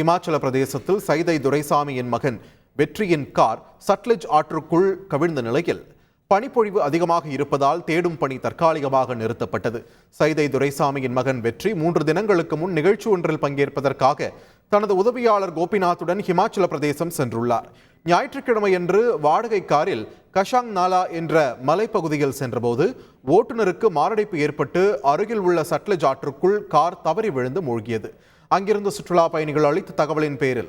இமாச்சல பிரதேசத்தில் சைதை துரைசாமியின் மகன் வெற்றியின் கார் சட்லஜ் ஆற்றுக்குள் கவிழ்ந்த நிலையில் பனிப்பொழிவு அதிகமாக இருப்பதால் தேடும் பணி தற்காலிகமாக நிறுத்தப்பட்டது. சைதை துரைசாமியின் மகன் வெற்றி 3 தினங்களுக்கு முன் நிகழ்ச்சி ஒன்றில் பங்கேற்பதற்காக தனது உதவியாளர் கோபிநாத்துடன் ஹிமாச்சல பிரதேசம் சென்றுள்ளார். ஞாயிற்றுக்கிழமையன்று வாடகை காரில் கஷாங் நாலா என்ற மலைப்பகுதியில் சென்றபோது ஓட்டுநருக்கு மாரடைப்பு ஏற்பட்டு அருகில் உள்ள சட்லஜ் ஆற்றுக்குள் கார் தவறி விழுந்து மூழ்கியது. அங்கிருந்து சுற்றுலா பயணிகள் அளித்த தகவலின் பேரில்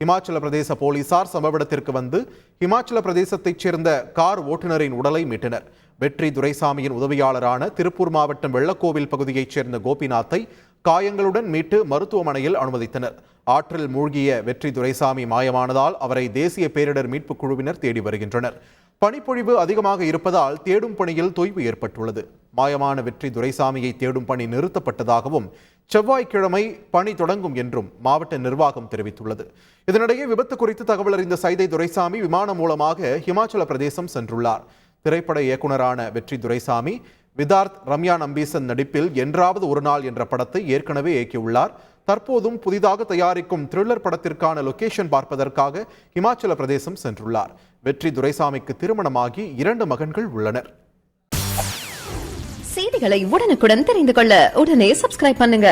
இமாச்சல பிரதேச போலீசார் சம்பவ இடத்திற்கு வந்து இமாச்சல பிரதேசத்தைச் சேர்ந்த கார் ஓட்டுநரின் உடலை மீட்டனர். வெற்றி துரைசாமியின் உதவியாளரான திருப்பூர் மாவட்டம் வெள்ளக்கோவில் பகுதியைச் சேர்ந்த கோபிநாத்தை காயங்களுடன் மீட்டு மருத்துவமனையில் அனுமதித்தனர். ஆற்றில் மூழ்கிய வெற்றி துரைசாமி மாயமானதால் அவரை தேசிய பேரிடர் மீட்புக் குழுவினர் தேடி வருகின்றனர். பனிப்பொழிவு அதிகமாக இருப்பதால் தேடும் பணியில் தொய்வு ஏற்பட்டுள்ளது. மாயமான வெற்றி துரைசாமியை தேடும் பணி நிறுத்தப்பட்டதாகவும் செவ்வாய்க்கிழமை பணி தொடங்கும் என்றும் மாவட்ட நிர்வாகம் தெரிவித்துள்ளது. இதனிடையே விபத்து குறித்து தகவல் அறிந்த சைதை துரைசாமி விமானம் மூலமாக ஹிமாச்சல பிரதேசம் சென்றுள்ளார். திரைப்பட இயக்குனரான வெற்றி துரைசாமி விதார்த் ரம்யா நம்பீசன் நடிப்பில் என்றாவது ஒரு நாள் என்ற படத்தை ஏற்கனவே இயக்கியுள்ளார். தற்போதும் புதிதாக தயாரிக்கும் த்ரில்லர் படத்திற்கான லொகேஷன் பார்ப்பதற்காக இமாச்சல பிரதேசம் சென்றுள்ளார். வெற்றி துரைசாமிக்கு திருமணமாகி 2 மகன்கள் உள்ளனர். செய்திகளை உடனுக்குடன் தெரிந்து கொள்ள உடனே சப்ஸ்கிரைப் பண்ணுங்க.